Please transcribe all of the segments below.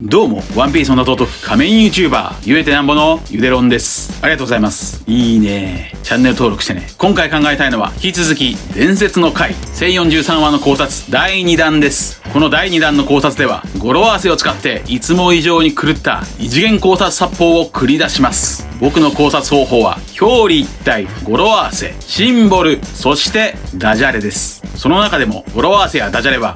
どうも、ワンピースの弟、仮面 YouTuber、ゆえてなんぼのゆでろんです。ありがとうございます。いいね。チャンネル登録してね。今回考えたいのは、引き続き、伝説の回、1043話の考察、第2弾です。この第2弾の考察では、語呂合わせを使って、いつも以上に狂った異次元考察殺法を繰り出します。僕の考察方法は、表裏一体、語呂合わせ、シンボル、そしてダジャレです。その中でも語呂合わせやダジャレは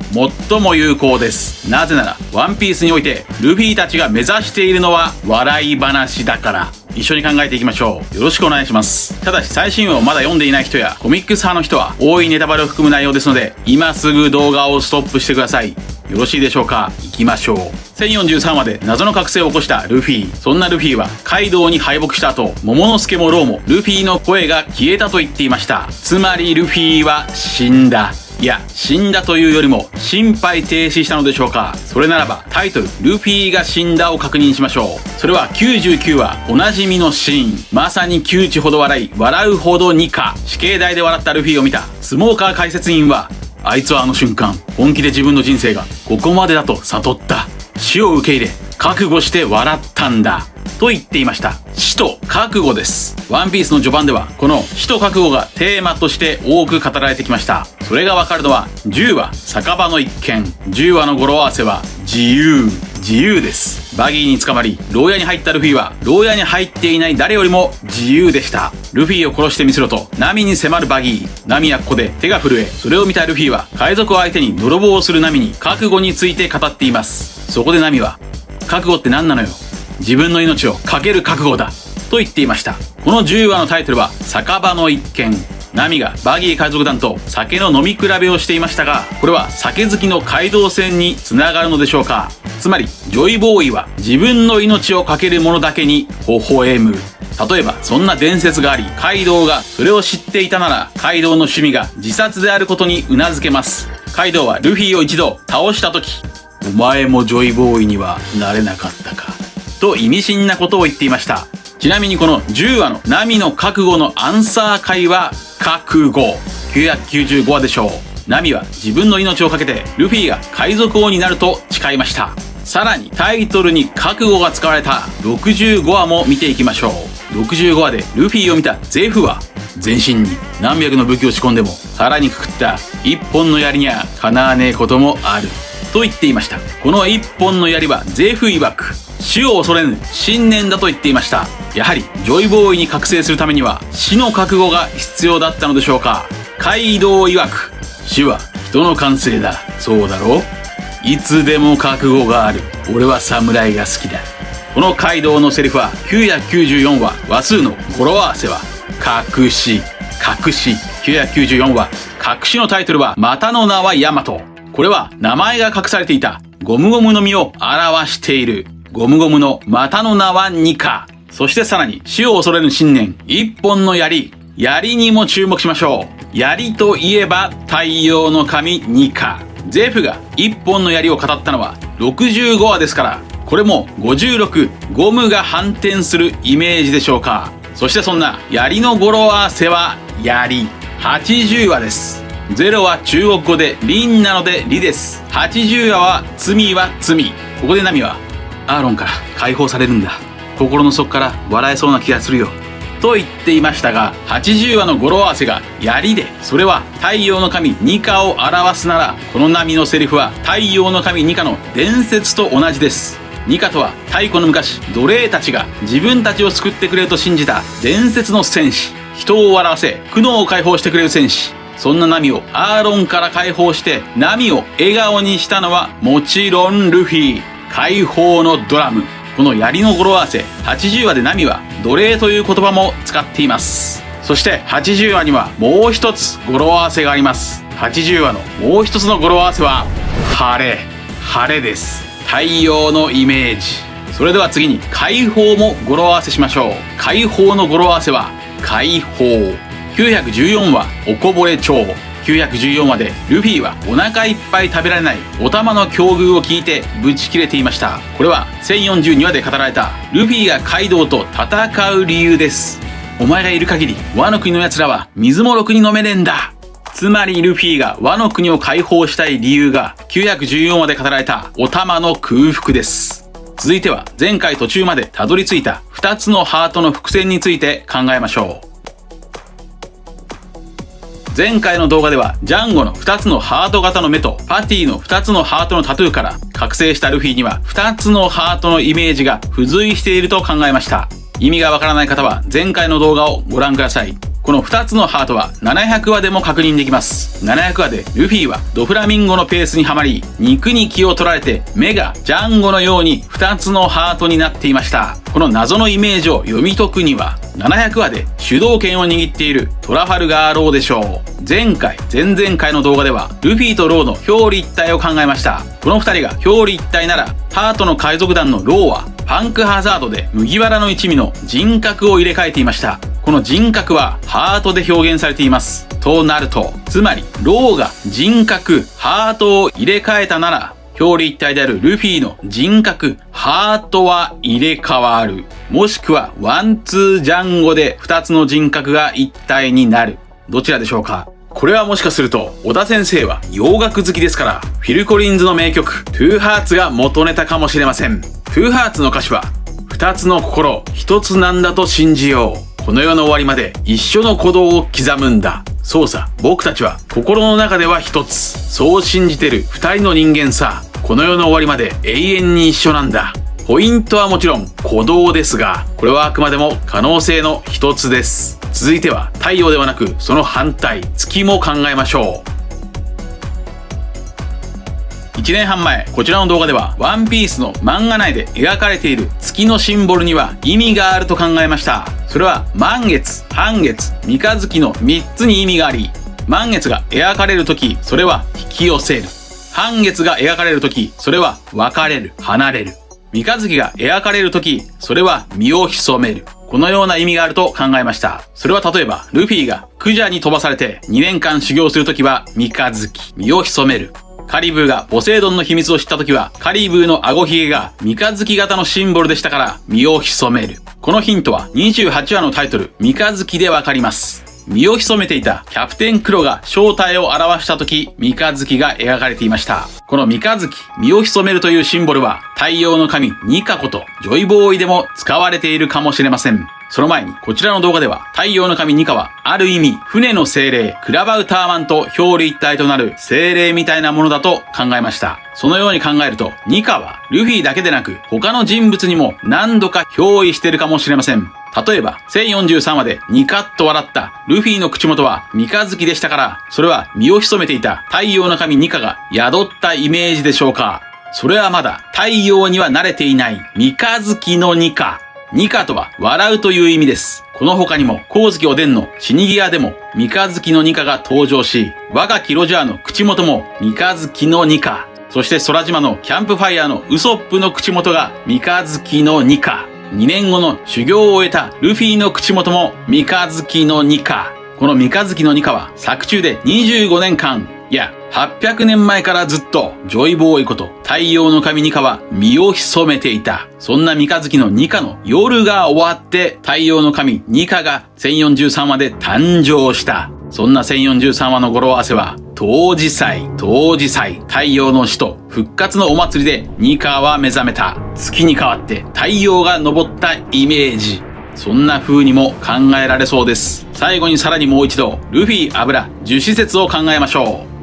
最も有効です。なぜならワンピースにおいてルフィたちが目指しているのは笑い話だから。一緒に考えていきましょう。よろしくお願いします。ただし最新話をまだ読んでいない人やコミックス派の人は多いネタバレを含む内容ですので、今すぐ動画をストップしてください。よろしいでしょうか。行きましょう。1043話で謎の覚醒を起こしたルフィ。そんなルフィはカイドウに敗北した後、モモの助もローもルフィの声が消えたと言っていました。つまりルフィは死んだ。いや、死んだというよりも心肺停止したのでしょうか。それならばタイトルルフィが死んだを確認しましょう。それは99話おなじみのシーン。まさに窮地ほど笑い、笑うほどニカ。死刑台で笑ったルフィを見たスモーカー解説員は、あいつはあの瞬間本気で自分の人生がここまでだと悟った。死を受け入れ覚悟して笑ったんだと言っていました。死と覚悟です。ワンピースの序盤ではこの死と覚悟がテーマとして多く語られてきました。それがわかるのは10話酒場の一件、10話の語呂合わせは自由です。バギーに捕まり牢屋に入ったルフィは牢屋に入っていない誰よりも自由でした。ルフィを殺してみせろとナミに迫るバギー。ナミはここで手が震え、それを見たルフィは海賊を相手に泥棒をするナミに覚悟について語っています。そこでナミは、覚悟って何なのよ、自分の命を懸ける覚悟だと言っていました。この10話のタイトルは酒場の一件。ナミがバギー海賊団と酒の飲み比べをしていましたが、これは酒好きの街道戦につながるのでしょうか。つまりジョイボーイは自分の命を懸ける者だけに微笑む。例えばそんな伝説があり、カイドウがそれを知っていたなら、カイドウの趣味が自殺であることに頷けます。カイドウはルフィを一度倒した時、お前もジョイボーイにはなれなかったかと意味深なことを言っていました。ちなみにこの10話のナミの覚悟のアンサー回は覚悟995話でしょう。ナミは自分の命を懸けてルフィが海賊王になると誓いました。さらにタイトルに覚悟が使われた65話も見ていきましょう。65話でルフィを見たゼフは、全身に何百の武器を仕込んでも腹にくくった一本の槍にはかなわねえこともあると言っていました。この一本の槍はゼフ曰く死を恐れぬ信念だと言っていました。やはりジョイボーイに覚醒するためには死の覚悟が必要だったのでしょうか。カイドウ曰く、死は人の感性だ、そうだろう、いつでも覚悟がある、俺は侍が好きだ。このカイドウのセリフは994話話数の語呂合わせは隠し。994話隠しのタイトルはまたの名はヤマト。これは名前が隠されていたゴムゴムの実を表している。ゴムゴムのまたの名はニカ。そしてさらに死を恐れぬ信念、一本の槍にも注目しましょう。槍といえば太陽の神ニカ。ゼフが一本の槍を語ったのは65話ですから、これも56ゴムが反転するイメージでしょうか。そしてそんな槍の語呂合わせは槍80話です。0は中国語で輪なのでリです。80話は罪は罪。ここでナミはアーロンから解放されるんだ、心の底から笑えそうな気がするよと言っていましたが、80話の語呂合わせが槍で、それは太陽の神ニカを表すなら、このナミのセリフは太陽の神ニカの伝説と同じです。ニカとは太古の昔奴隷たちが自分たちを救ってくれると信じた伝説の戦士。人を笑わせ苦悩を解放してくれる戦士。そんなナミをアーロンから解放してナミを笑顔にしたのはもちろんルフィ。解放のドラム。この槍の語呂合わせ80話でナミは奴隷という言葉も使っています。そして80話にはもう一つ語呂合わせがあります。80話のもう一つの語呂合わせは晴れです。太陽のイメージ。それでは次に解放も語呂合わせしましょう。解放の語呂合わせは解放。914話おこぼれ町。914話でルフィはお腹いっぱい食べられないお玉の境遇を聞いてブチ切れていました。これは1042話で語られたルフィがカイドウと戦う理由です。お前がいる限りワノ国の奴らは水もろくに飲めねえんだ。つまりルフィがワノ国を解放したい理由が914話で語られたお玉の空腹です。続いては前回途中までたどり着いた2つのハートの伏線について考えましょう。前回の動画ではジャンゴの2つのハート型の目とパティの2つのハートのタトゥーから覚醒したルフィには2つのハートのイメージが付随していると考えました。意味がわからない方は前回の動画をご覧ください。この2つのハートは700話でも確認できます。700話でルフィはドフラミンゴのペースにはまり、肉に気を取られて目がジャンゴのように2つのハートになっていました。この謎のイメージを読み解くには700話で主導権を握っているトラファルガーローでしょう。前回、前々回の動画ではルフィとローの表裏一体を考えました。この2人が表裏一体なら、ハートの海賊団のローはパンクハザードで麦わらの一味の人格を入れ替えていました。この人格はハートで表現されています。となると、つまりローが人格、ハートを入れ替えたなら、表裏一体であるルフィの人格、ハートは入れ替わる。もしくはワンツージャンゴで2つの人格が一体になる。どちらでしょうか？これはもしかすると小田先生は洋楽好きですから、フィル・コリンズの名曲トゥーハーツが元ネタかもしれません。トゥーハーツの歌詞は、2つの心一つなんだと信じよう。この世の終わりまで一緒の鼓動を刻むんだ。そうさ、僕たちは心の中では一つ。そう信じてる2人の人間さ。この世の終わりまで永遠に一緒なんだ。ポイントはもちろん鼓動ですが、これはあくまでも可能性の一つです。続いては太陽ではなくその反対、月も考えましょう。1年半前、こちらの動画ではワンピースの漫画内で描かれている月のシンボルには意味があると考えました。それは満月、半月、三日月の3つに意味があり、満月が描かれるとき、それは引き寄せる。半月が描かれるとき、それは別れる、離れる。三日月が描かれるとき、それは身を潜める。このような意味があると考えました。それは例えば、ルフィがクジャに飛ばされて2年間修行するときは三日月、身を潜める。カリブーがポセイドンの秘密を知ったときは、カリブーの顎ひげが三日月型のシンボルでしたから身を潜める。このヒントは28話のタイトル、三日月でわかります。身を潜めていたキャプテンクロが正体を表したとき、三日月が描かれていました。この三日月、身を潜めるというシンボルは、太陽の神ニカことジョイボーイでも使われているかもしれません。その前に、こちらの動画では、太陽の神ニカは、ある意味、船の精霊、クラバウターマンと表裏一体となる精霊みたいなものだと考えました。そのように考えると、ニカは、ルフィだけでなく、他の人物にも何度か憑依しているかもしれません。例えば、1043話でニカッと笑ったルフィの口元は三日月でしたから、それは身を潜めていた太陽の神ニカが宿ったイメージでしょうか。それはまだ太陽には慣れていない三日月のニカ。ニカとは笑うという意味です。この他にも、光月おでんの死に際でも三日月のニカが登場し、若きロジャーの口元も三日月のニカ。そして空島のキャンプファイヤーのウソップの口元が三日月のニカ。2年後の修行を終えたルフィの口元も三日月のニカ。この三日月のニカは作中で25年間、いや800年前からずっとジョイボーイこと太陽の神ニカは身を潜めていた。そんな三日月のニカの夜が終わって太陽の神ニカが1043話で誕生した。そんな1043話の語呂合わせは、冬至祭、太陽の死と復活のお祭りでニカは目覚めた。月に変わって太陽が昇ったイメージ。そんな風にも考えられそうです。最後にさらにもう一度、ルフィ油樹脂説を考えましょう。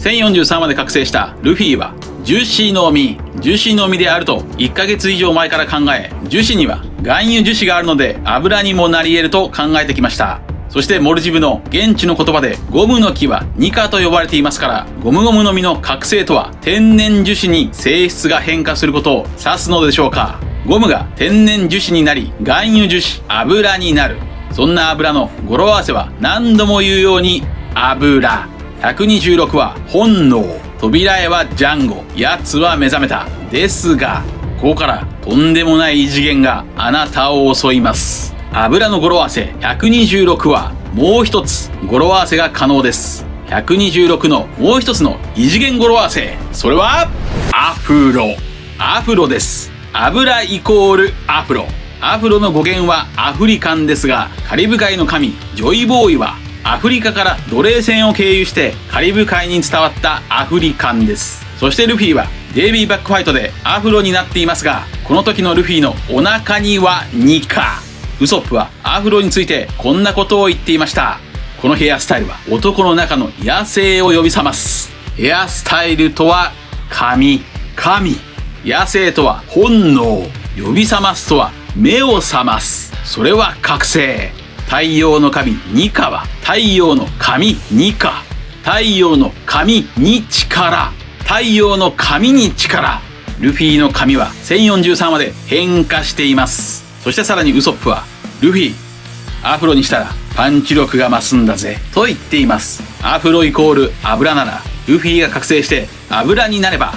1043話で覚醒したルフィは樹脂の実であると1ヶ月以上前から考え、樹脂には含有樹脂があるので油にもなり得ると考えてきました。そしてモルジブの現地の言葉でゴムの木はニカと呼ばれていますから、ゴムゴムの実の覚醒とは天然樹脂に性質が変化することを指すのでしょうか。ゴムが天然樹脂になり、含有樹脂、油になる。そんな油の語呂合わせは何度も言うように油。126は本能、扉絵はジャンゴ、奴は目覚めた。ですが、ここからとんでもない異次元があなたを襲います。油の語呂合わせ126はもう一つ語呂合わせが可能です。126のもう一つの異次元語呂合わせ、それはアフロです。油イコールアフロ。アフロの語源はアフリカンですが、カリブ海の神ジョイボーイはアフリカから奴隷船を経由してカリブ海に伝わったアフリカンです。そしてルフィはデイビーバックファイトでアフロになっていますが、この時のルフィのお腹にはニカ。ウソップはアフロについてこんなことを言っていました。このヘアスタイルは男の中の野生を呼び覚ます。ヘアスタイルとは神。野生とは本能。呼び覚ますとは目を覚ます。それは覚醒。太陽の神ニカは太陽の神ニカ。太陽の神に力。太陽の神に力。ルフィの髪は1043話で変化しています。そしてさらにウソップは、ルフィ、アフロにしたらパンチ力が増すんだぜと言っています。アフロイコール油なら、ルフィが覚醒して油になれば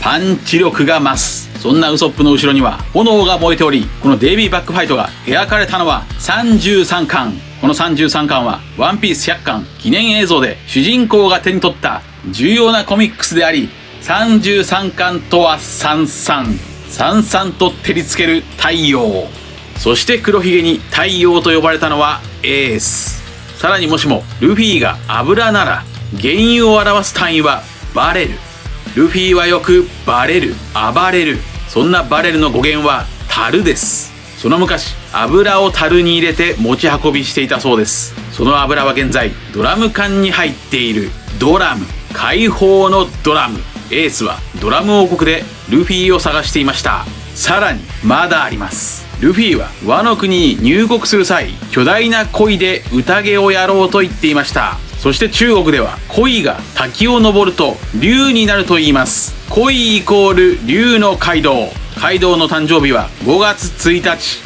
パンチ力が増す。そんなウソップの後ろには炎が燃えており、このデイビーバックファイトが描かれたのは33巻。この33巻はワンピース100巻記念映像で主人公が手に取った重要なコミックスであり、33巻とはさんさんと照りつける太陽。そして黒ひげに太陽と呼ばれたのはエース。さらにもしもルフィが油なら、原油を表す単位はバレル。ルフィはよくバレる、暴れる。そんなバレルの語源は樽です。その昔、油を樽に入れて持ち運びしていたそうです。その油は現在ドラム缶に入っているドラム。解放のドラム。エースはドラム王国でルフィを探していました。さらにまだあります。ルフィはワノ国に入国する際、巨大な鯉で宴をやろうと言っていました。そして中国では鯉が滝を登ると竜になると言います。鯉イコール竜の街道。街道の誕生日は5月1日。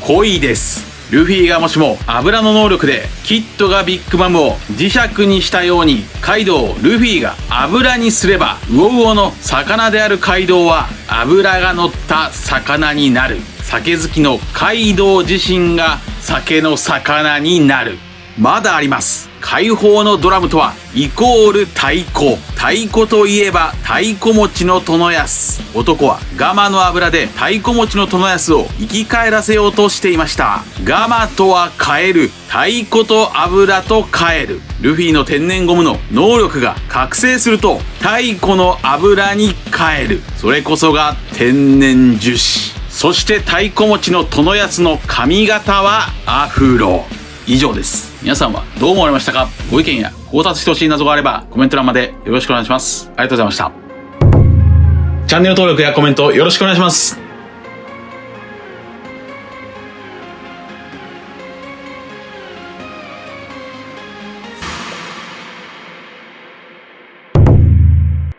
鯉です。ルフィがもしも油の能力でキッドがビッグマムを磁石にしたように、カイドウをルフィが油にすれば、ウオウオの魚であるカイドウは油が乗った魚になる。酒好きのカイドウ自身が酒の魚になる。まだあります。解放のドラムとはイコール太鼓。太鼓といえば太鼓持ちの殿安。男はガマの油で太鼓持ちの殿安を生き返らせようとしていました。ガマとは変える。太鼓と油と変える。ルフィの天然ゴムの能力が覚醒すると太鼓の油に変える。それこそが天然樹脂。そして太鼓持ちの殿安の髪型はアフロ。以上です。皆さんはどう思われましたか？ご意見や考察してほしい謎があればコメント欄までよろしくお願いします。ありがとうございました。チャンネル登録やコメントよろしくお願いします。